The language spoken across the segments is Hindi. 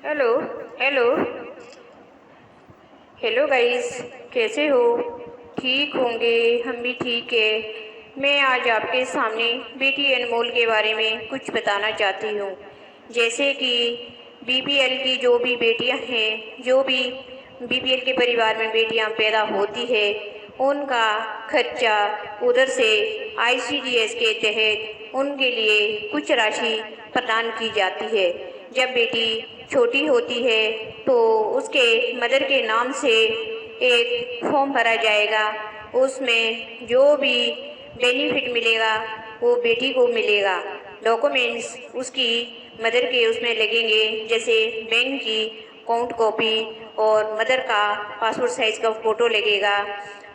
हेलो। हेलो। हेलो गाइस, कैसे हो? ठीक होंगे, हम भी ठीक है। मैं आज आपके सामने बेटी अनमोल के बारे में कुछ बताना चाहती हूँ। जैसे कि बीपीएल की जो भी बेटियाँ हैं, जो भी बीपीएल के परिवार में बेटियाँ पैदा होती है, उनका खर्चा उधर से आईसीडीएस के तहत उनके लिए कुछ राशि प्रदान की जाती है। जब बेटी छोटी होती है तो उसके मदर के नाम से एक फॉर्म भरा जाएगा। उसमें जो भी बेनिफिट मिलेगा वो बेटी को मिलेगा। डॉक्यूमेंट्स उसकी मदर के उसमें लगेंगे, जैसे बैंक की अकाउंट कॉपी और मदर का पासपोर्ट साइज का फ़ोटो लगेगा,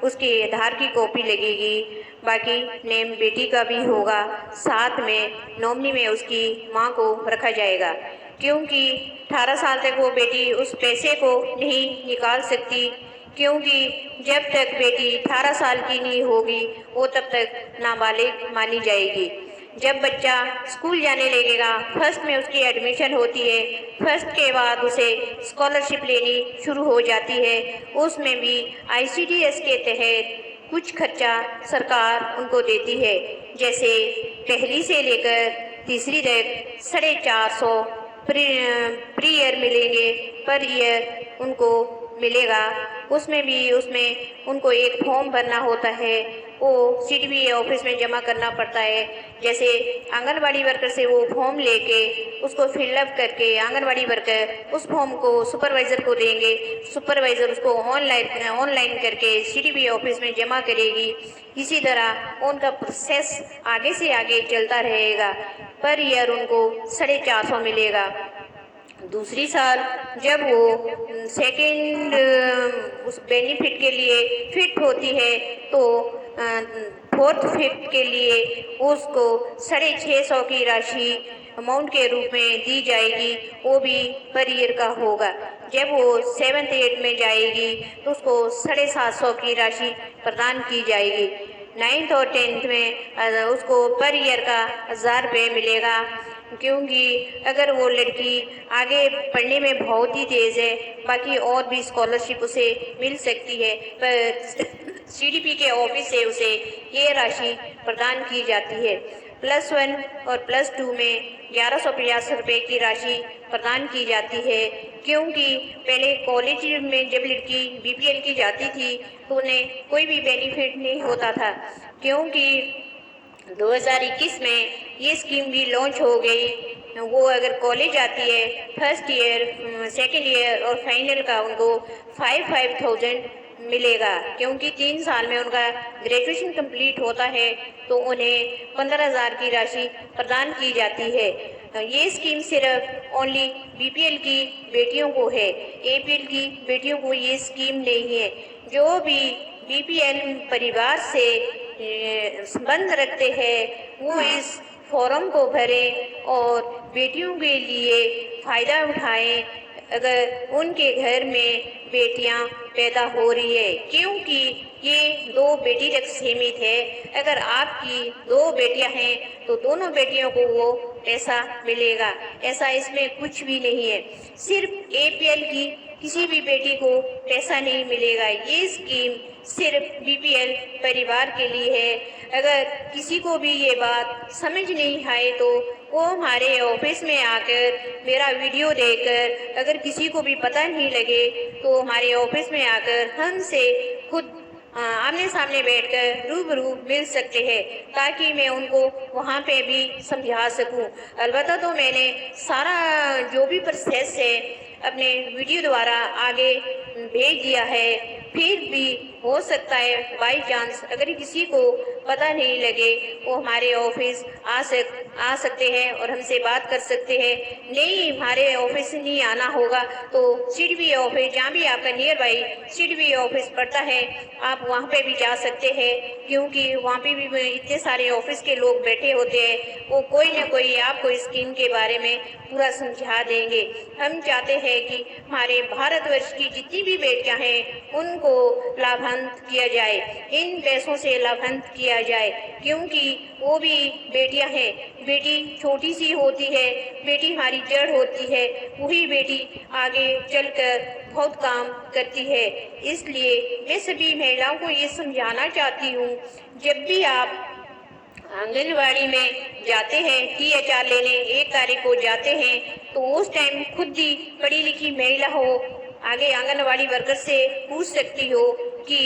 उसके आधार की कॉपी लगेगी, बाकी नेम बेटी का भी होगा। साथ में नॉमिनी में उसकी माँ को रखा जाएगा, क्योंकि 18 साल तक वो बेटी उस पैसे को नहीं निकाल सकती, क्योंकि जब तक बेटी 18 साल की नहीं होगी वो तब तक नाबालिग मानी जाएगी। जब बच्चा स्कूल जाने लगेगा, फर्स्ट में उसकी एडमिशन होती है, फर्स्ट के बाद उसे स्कॉलरशिप लेनी शुरू हो जाती है। उसमें भी आईसीडीएस के तहत कुछ खर्चा सरकार उनको देती है, जैसे पहली से लेकर तीसरी तक 450 प्री ईयर मिलेंगे, पर ईयर उनको मिलेगा। उसमें उनको एक फॉर्म भरना होता है, वो सीडीपी ऑफिस में जमा करना पड़ता है। जैसे आंगनबाड़ी वर्कर से वो फॉर्म लेके उसको फिलअप करके आंगनबाड़ी वर्कर उस फॉर्म को सुपरवाइज़र को देंगे, सुपरवाइज़र उसको ऑनलाइन करके सीडीपी ऑफिस में जमा करेगी। इसी तरह उनका प्रोसेस आगे से आगे चलता रहेगा। पर ईयर उनको 450 मिलेगा। दूसरी साल जब वो सेकेंड उस बेनिफिट के लिए फिट होती है तो फोर्थ फिफ्थ के लिए उसको 650 की राशि अमाउंट के रूप में दी जाएगी, वो भी पर ईयर का होगा। जब वो 7th 8th में जाएगी तो उसको 750 की राशि प्रदान की जाएगी। 9th और 10th में उसको पर ईयर का 1000 रुपये मिलेगा, क्योंकि अगर वो लड़की आगे पढ़ने में बहुत ही तेज़ है, बाकी और भी स्कॉलरशिप उसे मिल सकती है, पर सीडीपी के ऑफिस से उसे ये राशि प्रदान की जाती है। +1 और +2 में 1150 रुपये की राशि प्रदान की जाती है, क्योंकि पहले कॉलेज में जब लड़की बीपीएल की जाती थी तो उन्हें कोई भी बेनिफिट नहीं होता था, क्योंकि 2021 में ये स्कीम भी लॉन्च हो गई। वो अगर कॉलेज आती है, फर्स्ट ईयर, सेकेंड ईयर और फाइनल का उनको 5,000 मिलेगा, क्योंकि 3 साल में उनका ग्रेजुएशन कंप्लीट होता है तो उन्हें 15,000 की राशि प्रदान की जाती है। ये स्कीम सिर्फ ओनली बीपीएल की बेटियों को है, एपीएल की बेटियों को ये स्कीम नहीं है। जो भी बीपीएल परिवार से संबंध रखते हैं वो इस फॉर्म को भरें और बेटियों के लिए फ़ायदा उठाएं, अगर उनके घर में बेटियां पैदा हो रही है, क्योंकि ये 2 बेटी तक सीमित है। अगर आपकी 2 बेटियां हैं तो दोनों बेटियों को वो पैसा मिलेगा, ऐसा इसमें कुछ भी नहीं है। सिर्फ एपीएल की किसी भी बेटी को पैसा नहीं मिलेगा। ये स्कीम सिर्फ बीपीएल परिवार के लिए है। अगर किसी को भी ये बात समझ नहीं आए तो वो हमारे ऑफिस में आकर मेरा वीडियो देखकर, अगर किसी को भी पता नहीं लगे तो हमारे ऑफिस में आकर हमसे खुद आमने सामने बैठकर रूबरू मिल सकते हैं, ताकि मैं उनको वहाँ पे भी समझा सकूं। अलबत्ता तो मैंने सारा जो भी प्रोसेस है अपने वीडियो द्वारा आगे भेज दिया है। फिर भी हो सकता है बाई चांस अगर किसी को पता नहीं लगे वो हमारे ऑफिस आ सकते हैं और हमसे बात कर सकते हैं। नहीं, हमारे ऑफिस नहीं आना होगा तो सीडीपी ऑफिस, जहाँ भी आपका नियर बाई सीडीपी ऑफिस पड़ता है, आप वहाँ पे भी जा सकते हैं, क्योंकि वहाँ पे भी इतने सारे ऑफिस के लोग बैठे होते हैं, वो कोई ना कोई आपको स्कीम के बारे में पूरा समझा देंगे। हम चाहते हैं है कि हमारे भारतवर्ष की जितनी भी बेटियां हैं उनको लाभान्वित किया जाए, इन पैसों से लाभान्वित किया जाए, क्योंकि वो भी बेटियां हैं। बेटी छोटी सी होती है, बेटी हमारी जड़ होती है, वही बेटी आगे चलकर बहुत काम करती है। इसलिए मैं सभी महिलाओं को ये समझाना चाहती हूँ, जब भी आप आंगनबाड़ी में जाते हैं, THR लेने 1 तारीख को जाते हैं, तो उस टाइम खुद ही पढ़ी लिखी महिला हो, आगे आंगनबाड़ी वर्कर से पूछ सकती हो कि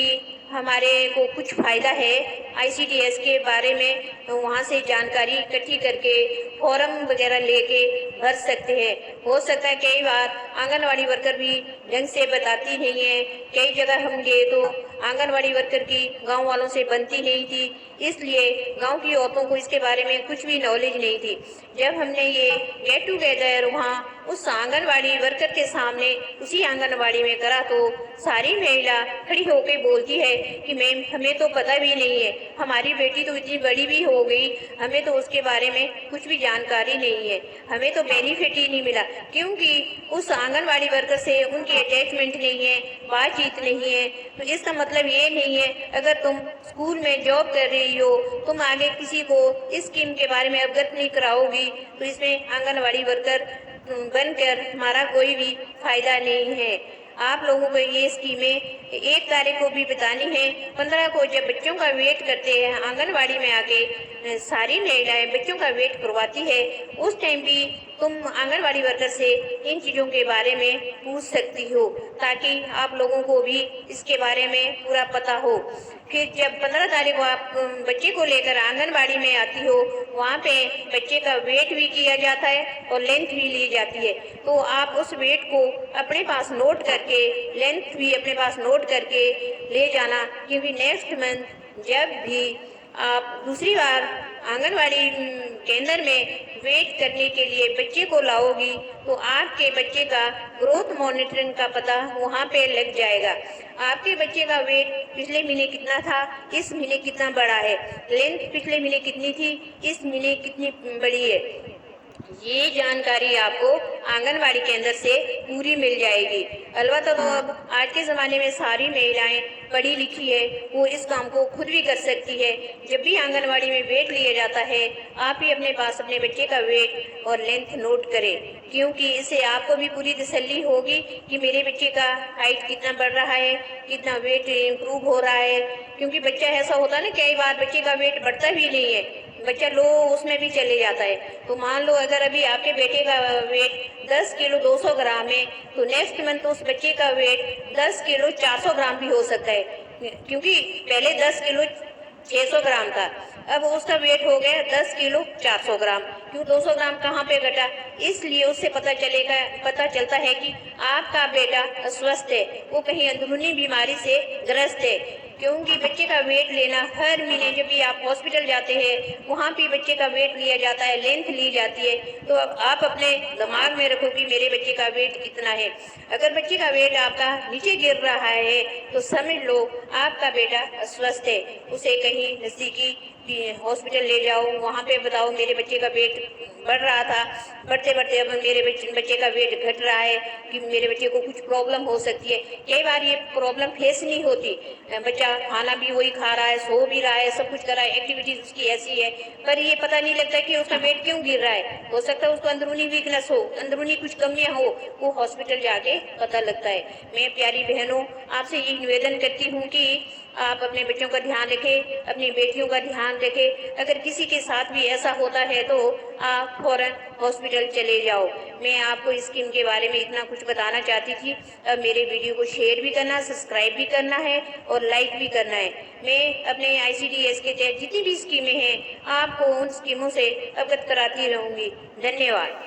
हमारे को कुछ फ़ायदा है ICDS के बारे में, तो वहाँ से जानकारी इकट्ठी करके फॉर्म वगैरह लेके भर सकते हैं। हो सकता है कई बार आंगनबाड़ी वर्कर भी ढंग से बताती नहीं है, कई जगह हम गए तो आंगनबाड़ी वर्कर की गांव वालों से बनती नहीं थी, इसलिए गांव की औरतों को इसके बारे में कुछ भी नॉलेज नहीं थी। जब हमने ये गेट टुगेदर वहाँ उस आंगनबाड़ी वर्कर के सामने उसी आंगनबाड़ी में करा, तो सारी महिला खड़ी होकर बोलती है कि मैम हमें तो पता भी नहीं है, हमारी बेटी तो इतनी बड़ी भी हो गई, हमें तो उसके बारे में कुछ भी जानकारी नहीं है, हमें तो बेनिफिट ही नहीं मिला, क्योंकि उस आंगनबाड़ी वर्कर से उनकी अटैचमेंट नहीं है, बातचीत नहीं है। तो इसका मतलब ये नहीं है अगर तुम स्कूल में जॉब कर रही हो, तुम आगे किसी को इस स्कीम के बारे में अवगत नहीं कराओगी, तो इसमें आंगनबाड़ी वर्कर बनकर हमारा कोई भी फायदा नहीं है। आप लोगों को ये स्कीमें 1 तारीख को भी बतानी है। 15 को जब बच्चों का वेट करते हैं आंगनबाड़ी में आके सारी महिलाएं बच्चों का वेट करवाती है, उस टाइम भी तुम आंगनबाड़ी वर्कर से इन चीज़ों के बारे में पूछ सकती हो, ताकि आप लोगों को भी इसके बारे में पूरा पता हो। फिर जब 15 तारीख को आप बच्चे को लेकर आंगनबाड़ी में आती हो, वहाँ पे बच्चे का वेट भी किया जाता है और लेंथ भी ली जाती है, तो आप उस वेट को अपने पास नोट करके, लेंथ भी अपने पास नोट करके ले जाना, क्योंकि नेक्स्ट मंथ जब भी आप दूसरी बार आंगनबाड़ी केंद्र में वेट करने के लिए बच्चे को लाओगी, तो आपके बच्चे का ग्रोथ मॉनिटरिंग का पता वहाँ पे लग जाएगा। आपके बच्चे का वेट पिछले महीने कितना था, इस महीने कितना बढ़ा है, लेंथ पिछले महीने कितनी थी, इस महीने कितनी बड़ी है, ये जानकारी आपको आंगनबाड़ी केंद्र से पूरी मिल जाएगी। अलबत्ता तो अब आज के ज़माने में सारी महिलाएं पढ़ी लिखी है, वो इस काम को खुद भी कर सकती है। जब भी आंगनबाड़ी में वेट लिया जाता है, आप ही अपने पास अपने बच्चे का वेट और लेंथ नोट करें, क्योंकि इससे आपको भी पूरी तसल्ली होगी कि मेरे बच्चे का हाइट कितना बढ़ रहा है, कितना वेट इम्प्रूव हो रहा है। क्योंकि बच्चा ऐसा होता है ना, कई बार बच्चे का वेट बढ़ता भी नहीं है, बच्चा लो उसमें भी चले जाता है। तो मान लो अगर अभी आपके बेटे का वेट 10 किलो 200 ग्राम है, तो नेक्स्ट मंथ उस बच्चे का वेट 10 किलो 400 ग्राम भी हो सकता है, क्योंकि पहले 10 किलो 600 ग्राम था, अब उसका वेट हो गया 10 किलो 400 ग्राम। क्यों 200 ग्राम कहाँ पे घटा? इसलिए उससे पता चलता है कि आपका बेटा अस्वस्थ है, वो कहीं अंदरूनी बीमारी से ग्रस्त है। क्योंकि बच्चे का वेट लेना हर महीने जब भी आप हॉस्पिटल जाते हैं, वहाँ भी बच्चे का वेट लिया जाता है, लेंथ ली जाती है। तो अब आप अपने दिमाग में रखो कि मेरे बच्चे का वेट कितना है। अगर बच्चे का वेट आपका नीचे गिर रहा है, तो समझ लो आपका बेटा अस्वस्थ है। उसे कहीं नज़दीकी हॉस्पिटल ले जाओ, वहाँ पे बताओ मेरे बच्चे का वेट बढ़ रहा था, बढ़ते बढ़ते अब मेरे बच्चे का वेट घट रहा है, कि मेरे बच्चे को कुछ प्रॉब्लम हो सकती है। कई बार ये प्रॉब्लम फेस नहीं होती, बच्चा खाना भी वही खा रहा है, सो भी रहा है, सब कुछ कर रहा है, एक्टिविटीज उसकी ऐसी है, पर ये पता नहीं लगता कि उसका वेट क्यों गिर रहा है। हो सकता है उसको अंदरूनी वीकनेस हो, अंदरूनी कुछ कमियां हो, वो हॉस्पिटल जाके पता लगता है। मैं प्यारी बहनों आपसे ये निवेदन करती हूँ कि आप अपने बच्चों का ध्यान रखें, अपनी बेटियों का ध्यान रखें। अगर किसी के साथ भी ऐसा होता है तो आप फौरन हॉस्पिटल चले जाओ। मैं आपको इस स्कीम के बारे में इतना कुछ बताना चाहती थी। अब मेरे वीडियो को शेयर भी करना, सब्सक्राइब भी करना है और लाइक भी करना है। मैं अपने ICDS के तहत जितनी भी स्कीमें हैं आपको उन स्कीमों से अवगत कराती रहूँगी। धन्यवाद।